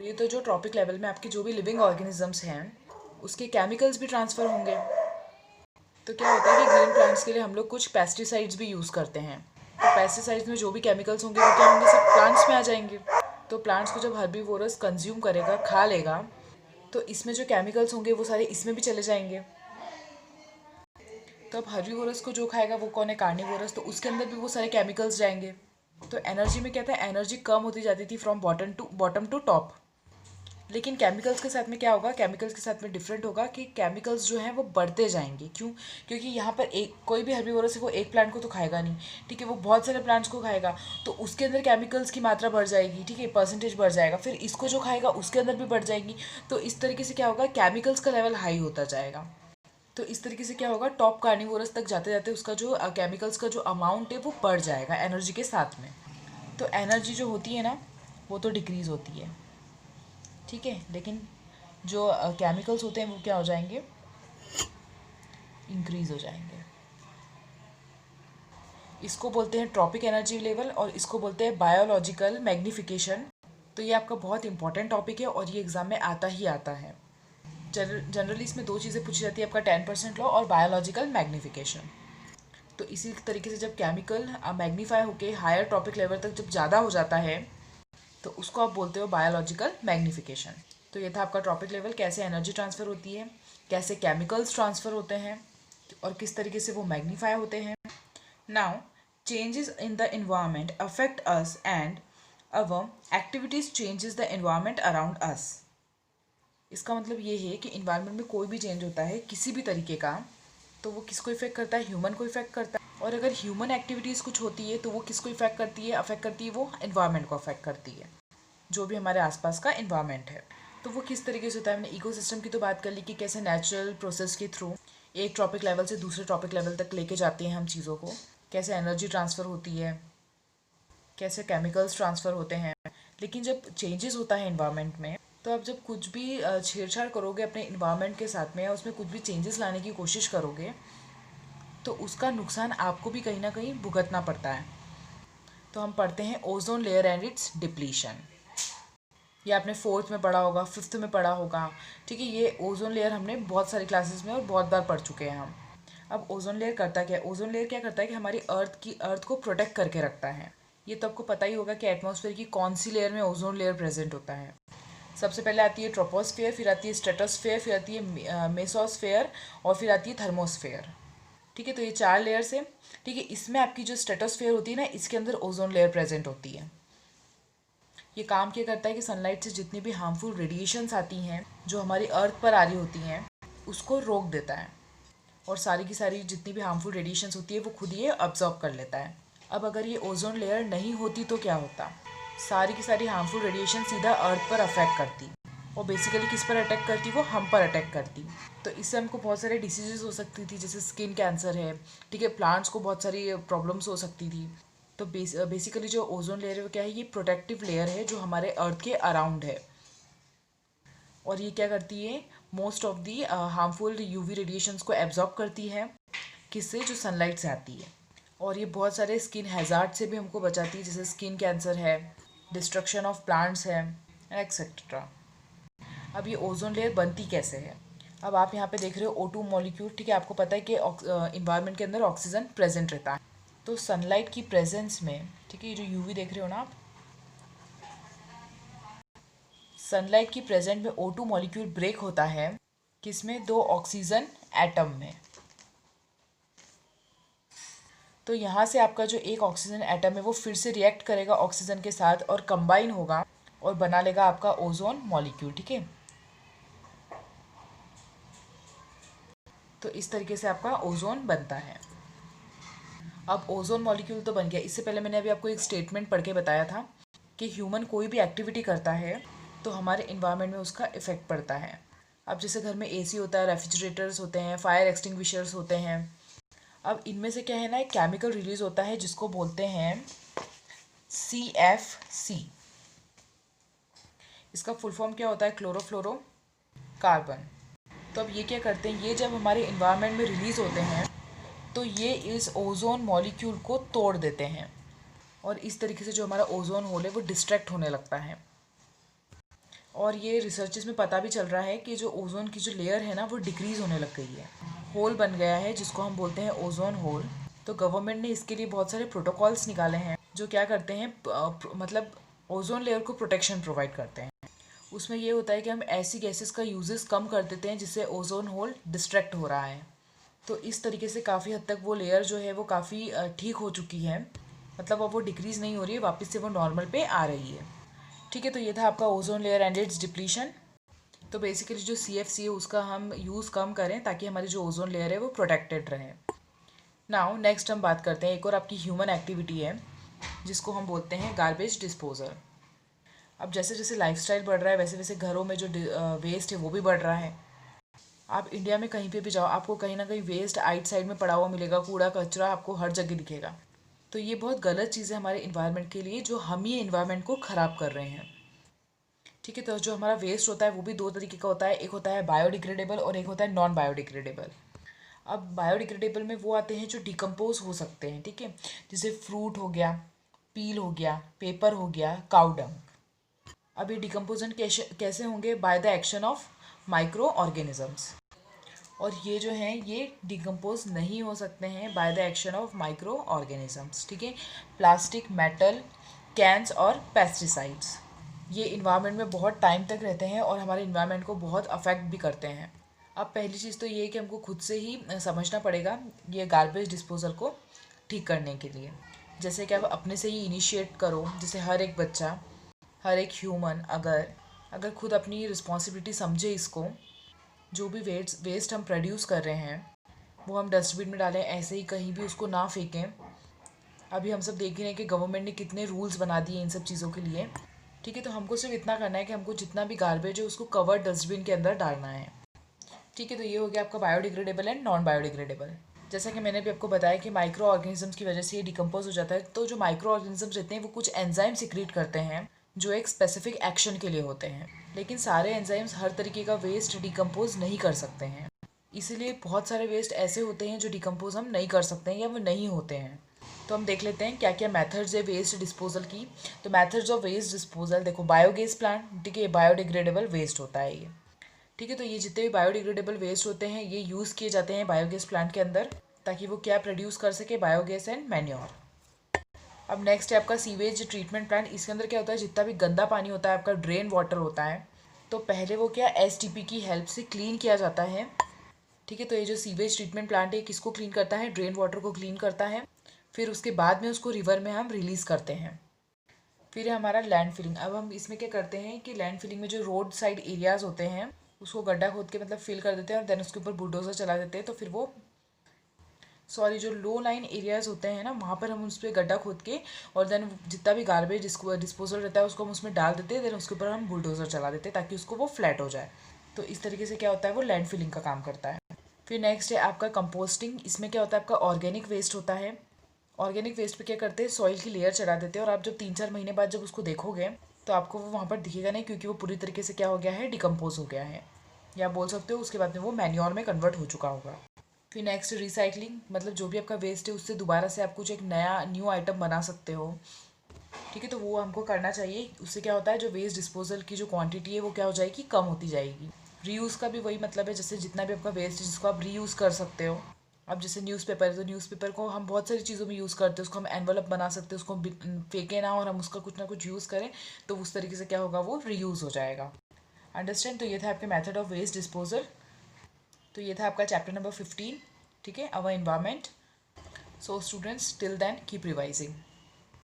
ये तो जो ट्रॉपिक लेवल में आपके जो भी लिविंग ऑर्गेनिजम्स हैं उसके केमिकल्स भी ट्रांसफ़र होंगे। तो क्या होता है कि ग्रीन प्लांट्स के लिए हम लोग कुछ पेस्टिसाइड्स भी यूज़ करते हैं। तो पेस्टिसाइड्स में जो भी केमिकल्स होंगे वो क्या होंगे, सब प्लांट्स में आ जाएंगे। तो प्लांट्स को जब हर्बीवोरस कंज्यूम करेगा, खा लेगा, तो इसमें जो केमिकल्स होंगे वो सारे इसमें भी चले जाएंगे। तो अब हर्बीवोरस को जो खाएगा वो कौन है, कार्निवोरस, तो उसके अंदर भी वो सारे केमिकल्स जाएंगे। तो एनर्जी में क्या था, एनर्जी कम होती जाती थी फ्रॉम बॉटम टू टॉप। लेकिन केमिकल्स के साथ में क्या होगा, केमिकल्स के साथ में डिफरेंट होगा कि केमिकल्स जो हैं वो बढ़ते जाएंगे। क्यों? क्योंकि यहाँ पर एक कोई भी हर्बीवोरस है वो एक प्लांट को तो खाएगा नहीं, ठीक है, वो बहुत सारे प्लांट्स को खाएगा। तो उसके अंदर केमिकल्स की मात्रा बढ़ जाएगी, ठीक है, परसेंटेज बढ़ जाएगा। फिर इसको जो खाएगा उसके अंदर भी बढ़ जाएगी। तो इस तरीके से क्या होगा, केमिकल्स का लेवल हाई होता जाएगा। तो इस तरीके से क्या होगा, टॉप कार्निवोरस तक जाते जाते उसका जो केमिकल्स का जो अमाउंट है वो बढ़ जाएगा एनर्जी के साथ में। तो एनर्जी जो होती है ना वो तो डिक्रीज़ होती है, ठीक है, लेकिन जो केमिकल्स होते हैं वो क्या हो जाएंगे, इंक्रीज़ हो जाएंगे। इसको बोलते हैं ट्रॉपिक एनर्जी लेवल और इसको बोलते हैं बायोलॉजिकल मैग्नीफिकेशन। तो ये आपका बहुत इंपॉर्टेंट टॉपिक है और ये एग्ज़ाम में आता ही आता है। जनरली इसमें दो चीज़ें पूछी जाती है, आपका 10% लॉ और बायोलॉजिकल मैग्नीफिकेशन। तो इसी तरीके से जब केमिकल मैग्नीफाई होकर हायर टॉपिक लेवल तक जब ज़्यादा हो जाता है तो उसको आप बोलते हो बायोलॉजिकल मैग्नीफिकेशन। तो ये था आपका टॉपिक लेवल, कैसे एनर्जी ट्रांसफ़र होती है, कैसे केमिकल्स ट्रांसफ़र होते हैं और किस तरीके से वो मैग्नीफाई होते हैं। Now changes in the environment affect us and our activities changes the environment around us. इसका मतलब ये है कि इन्वायरमेंट में कोई भी चेंज होता है किसी भी तरीके का तो वो किसको इफेक्ट करता है, ह्यूमन को इफेक्ट करता है। और अगर ह्यूमन एक्टिविटीज़ कुछ होती है तो वो किसको इफेक्ट करती है, अफेक्ट करती है वो इन्वायरमेंट को अफेक्ट करती है, जो भी हमारे आसपास का इन्वायरमेंट है। तो वो किस तरीके से होता है, हमने इकोसिस्टम की तो बात कर ली कि कैसे नेचुरल प्रोसेस के थ्रू एक टॉपिक लेवल से दूसरे टॉपिक लेवल तक लेके जाते हैं हम चीज़ों को, कैसे एनर्जी ट्रांसफ़र होती है, कैसे केमिकल्स ट्रांसफ़र होते हैं। लेकिन जब चेंजेस होता है इन्वायरमेंट में तो आप जब कुछ भी छेड़छाड़ करोगे अपने इन्वायरमेंट के साथ में या उसमें कुछ भी चेंजेस लाने की कोशिश करोगे तो उसका नुकसान आपको भी कहीं ना कहीं भुगतना पड़ता है। तो हम पढ़ते हैं ozone layer and it's depletion. ये आपने 4th में पढ़ा होगा, 5th में पढ़ा होगा, ठीक है। ये ओजोन लेयर हमने बहुत सारी क्लासेस में और बहुत बार पढ़ चुके हैं हम। अब ओजोन लेयर करता क्या है, ओजोन लेयर क्या करता है कि हमारी अर्थ को प्रोटेक्ट करके रखता है। ये तो आपको पता ही होगा कि एटमॉस्फेयर की कौन सी लेयर में ओजोन लेयर प्रेजेंट होता है। सबसे पहले आती है ट्रोपोस्फेयर, फिर आती है स्ट्रेटोस्फेयर, फिर आती है मेसोस्फेयर और फिर आती है थर्मोस्फेयर, ठीक है। तो ये 4 लेयर्स है, ठीक है। इसमें आपकी जो स्ट्रेटोस्फेयर होती है ना, इसके अंदर ओजोन लेयर प्रेजेंट होती है। ये काम क्या करता है कि सनलाइट से जितनी भी हार्मफुल रेडिएशंस आती हैं जो हमारी अर्थ पर आ रही होती हैं उसको रोक देता है और सारी की सारी जितनी भी हार्मफुल रेडिएशंस होती है वो खुद ये अब्जॉर्ब कर लेता है। अब अगर ये ओजोन लेयर नहीं होती तो क्या होता, सारी की सारी हार्मफुल रेडिएशन सीधा अर्थ पर अफेक्ट करती और बेसिकली किस पर अटैक करती, वो हम पर अटैक करती। तो इससे हमको बहुत सारे डिसीजेज हो सकती थी, जैसे स्किन कैंसर है, ठीक है, प्लांट्स को बहुत सारी प्रॉब्लम्स हो सकती थी। तो बेसिकली जो ओजोन लेयर है वो क्या है, ये प्रोटेक्टिव लेयर है जो हमारे अर्थ के अराउंड है और ये क्या करती है, most of the harmful UV radiations को एब्जॉर्ब करती है, किससे, जो सनलाइट से आती है। और ये बहुत सारे स्किन हैजार्ड से भी हमको बचाती है, जैसे स्किन कैंसर है, डिस्ट्रक्शन ऑफ प्लांट्स है, एक्सेट्रा। अब ये ओजोन लेयर बनती कैसे है, अब आप यहाँ पे देख रहे हो O2 मॉलिक्यूल, ठीक है। आपको पता है कि इन्वायरमेंट के अंदर ऑक्सीजन प्रेजेंट रहता है। तो सनलाइट की प्रेजेंस में, ठीक है, ये जो यूवी देख रहे हो ना आप, सनलाइट की प्रेजेंट में O2 मॉलिक्यूल ब्रेक होता है किसमें, 2 ऑक्सीजन एटम में। तो यहाँ से आपका जो एक ऑक्सीजन एटम है वो फिर से रिएक्ट करेगा ऑक्सीजन के साथ और कंबाइन होगा और बना लेगा आपका ओजोन मॉलिक्यूल, ठीक है। तो इस तरीके से आपका ओजोन बनता है। अब ओजोन मॉलिक्यूल तो बन गया, इससे पहले मैंने अभी आपको एक स्टेटमेंट पढ़ के बताया था कि ह्यूमन कोई भी एक्टिविटी करता है तो हमारे इन्वायरमेंट में उसका इफेक्ट पड़ता है। अब जैसे घर में एसी होता है, रेफ्रिजरेटर्स होते हैं, फायर एक्सटिंग्विशर्स होते हैं। अब इनमें से क्या है ना, एक केमिकल रिलीज होता है जिसको बोलते हैं CFC। इसका फुल फॉर्म क्या होता है, क्लोरोफ्लोरो कार्बन। तो अब ये क्या करते हैं, ये जब हमारे इन्वायरमेंट में रिलीज होते हैं तो ये इस ओजोन मॉलिक्यूल को तोड़ देते हैं और इस तरीके से जो हमारा ओजोन होल है वो डिस्ट्रैक्ट होने लगता है। और ये रिसर्चेस में पता भी चल रहा है कि जो ओजोन की जो लेयर है ना वो डिक्रीज़ होने लग गई है, होल बन गया है जिसको हम बोलते हैं ओजोन होल। तो गवर्नमेंट ने इसके लिए बहुत सारे प्रोटोकॉल्स निकाले हैं जो क्या करते हैं, मतलब ओजोन लेयर को प्रोटेक्शन प्रोवाइड करते हैं। उसमें ये होता है कि हम ऐसी गैसेस का यूजेस कम कर देते हैं जिससे ओजोन होल डिस्ट्रैक्ट हो रहा है। तो इस तरीके से काफ़ी हद तक वो लेयर जो है वो काफ़ी ठीक हो चुकी है, मतलब अब वो डिक्रीज़ नहीं हो रही है, वापस से वो नॉर्मल पे आ रही है। ठीक है, तो ये था आपका ozone layer and it's depletion. तो बेसिकली जो CFC है उसका हम यूज़ कम करें ताकि हमारी जो ओजोन लेयर है वो प्रोटेक्टेड रहे। नाउ नेक्स्ट हम बात करते हैं, एक और आपकी ह्यूमन एक्टिविटी है जिसको हम बोलते हैं गार्बेज डिस्पोजल। अब जैसे जैसे लाइफस्टाइल बढ़ रहा है वैसे वैसे घरों में जो वेस्ट है वो भी बढ़ रहा है। आप इंडिया में कहीं पे भी जाओ आपको कहीं ना कहीं वेस्ट आइट साइड में पड़ा हुआ मिलेगा, कूड़ा कचरा आपको हर जगह दिखेगा। तो ये बहुत गलत चीज़ है हमारे इन्वायरमेंट के लिए, जो हम ही इन्वायरमेंट को ख़राब कर रहे हैं। ठीक है, तो जो हमारा वेस्ट होता है वो भी दो तरीके का होता है, एक होता है बायोडिग्रेडेबल और एक होता है नॉन बायोडिग्रेडेबल। अब बायोडिग्रेडेबल में वो आते हैं जो डिकम्पोज हो सकते हैं, ठीक है, जैसे फ्रूट हो गया, पील हो गया, पेपर हो गया, काउ डंग। अब ये डिकम्पोजन कैसे कैसे होंगे, by the action of micro organisms. और ये जो हैं ये डिकम्पोज नहीं हो सकते हैं by the action of micro organisms, ठीक है। प्लास्टिक, मेटल, कैंस और पेस्टिसाइड्स ये इन्वायरमेंट में बहुत टाइम तक रहते हैं और हमारे इन्वायरमेंट को बहुत अफेक्ट भी करते हैं। अब पहली चीज़ तो ये है कि हमको खुद से ही समझना पड़ेगा ये गार्बेज डिस्पोजल को ठीक करने के लिए। जैसे कि आप अपने से ही इनिशिएट करो, जैसे हर एक बच्चा, हर एक ह्यूमन अगर अगर खुद अपनी रिस्पॉन्सिबिलिटी समझे, इसको जो भी वेस्ट हम प्रोड्यूस कर रहे हैं वो हम डस्टबिन में डालें, ऐसे ही कहीं भी उसको ना फेंकें। अभी हम सब देख रहे हैं कि गवर्नमेंट ने कितने रूल्स बना दिए इन सब चीज़ों के लिए। ठीक है, तो हमको सिर्फ इतना करना है कि हमको जितना भी गार्बेज है उसको कवर्ड डस्टबिन के अंदर डालना है। ठीक है, तो ये हो गया आपका बायोडिग्रेडेबल एंड नॉन बायोडिग्रेडेबल। जैसा कि मैंने भी आपको बताया कि माइक्रो ऑर्गेनिजम्स की वजह से ये डिकम्पोज हो जाता है। तो जो माइक्रो ऑर्गेनिजम्स रहते हैं वो कुछ एंजाइम सिक्रीट करते हैं जो एक स्पेसिफिक एक्शन के लिए होते हैं, लेकिन सारे एंजाइम्स हर तरीके का वेस्ट डिकम्पोज नहीं कर सकते हैं। इसीलिए बहुत सारे वेस्ट ऐसे होते हैं जो डिकम्पोज हम नहीं कर सकते हैं या वो नहीं होते हैं। तो हम देख लेते हैं क्या क्या मेथड्स है वेस्ट डिस्पोजल की। तो मेथड्स ऑफ वेस्ट डिस्पोजल देखो, बायोगैस प्लांट, ठीक है, बायोडिग्रेडेबल वेस्ट होता है ये। ठीक है, तो ये जितने भी बायोडिग्रेडेबल वेस्ट होते हैं ये यूज़ किए जाते हैं बायोगैस प्लांट के अंदर ताकि वो क्या प्रोड्यूस कर सके, बायोगैस एंड मैन्योर। अब नेक्स्ट है आपका सीवेज ट्रीटमेंट प्लांट। इसके अंदर क्या होता है, जितना भी गंदा पानी होता है, आपका ड्रेन वाटर होता है, तो पहले वो क्या STP की हेल्प से क्लीन किया जाता है। ठीक है, तो ये जो सीवेज ट्रीटमेंट प्लांट है किसको क्लीन करता है, ड्रेन वाटर को क्लीन करता है। फिर उसके बाद में उसको रिवर में हम रिलीज़ करते हैं। फिर है हमारा लैंड फिलिंग। अब हम इसमें क्या करते हैं कि लैंड फिलिंग में जो रोड साइड एरियाज़ होते हैं उसको गड्ढा खोद के मतलब फिल कर देते हैं और देन उसके ऊपर बुलडोज़र चला देते हैं। तो फिर वो जो लो लाइन एरियाज़ होते हैं ना वहाँ पर हम उस पर गड्ढा खोद के और देन जितना भी गार्बेज डिस्पोजल रहता है उसको हम उसमें डाल देते हैं, देन उसके ऊपर हम बुलडोज़र चला देते हैं ताकि उसको वो फ्लैट हो जाए। तो इस तरीके से क्या होता है, वो लैंड फिलिंग का काम करता है। फिर नेक्स्ट है आपका कंपोस्टिंग। इसमें क्या होता है, आपका ऑर्गेनिक वेस्ट होता है। ऑर्गेनिक वेस्ट पे क्या करते हैं, सॉइल की लेयर चढ़ा देते हैं और आप जब 3-4 महीने बाद जब उसको देखोगे तो आपको वो वहाँ पर दिखेगा नहीं, क्योंकि वो पूरी तरीके से क्या हो गया है, डिकम्पोज हो गया है, या आप बोल सकते हो उसके बाद में वो मैन्योर में कन्वर्ट हो चुका होगा। फिर नेक्स्ट रिसाइकलिंग, मतलब जो भी आपका वेस्ट है उससे दोबारा से आप कुछ एक नया न्यू आइटम बना सकते हो। ठीक है, तो वो हमको करना चाहिए। उससे क्या होता है, जो वेस्ट डिस्पोजल की जो क्वांटिटी है वो क्या हो जाएगी, कम होती जाएगी। रीयूज़ का भी वही मतलब है, जैसे जितना भी आपका वेस्ट है जिसको आप रीयूज़ कर सकते हो। अब जैसे न्यूज़पेपर है तो न्यूज़पेपर को हम बहुत सारी चीज़ों में यूज़ करते हैं, उसको हम एनवलप बना सकते हैं, उसको फेंके ना और हम उसका कुछ ना कुछ यूज़ करें, तो उस तरीके से क्या होगा, वो रीयूज़ हो जाएगा। अंडरस्टैंड। तो ये था आपके मेथड ऑफ वेस्ट डिस्पोजल। तो ये था आपका चैप्टर नंबर 15, ठीक है, our environment. So students till then keep revising.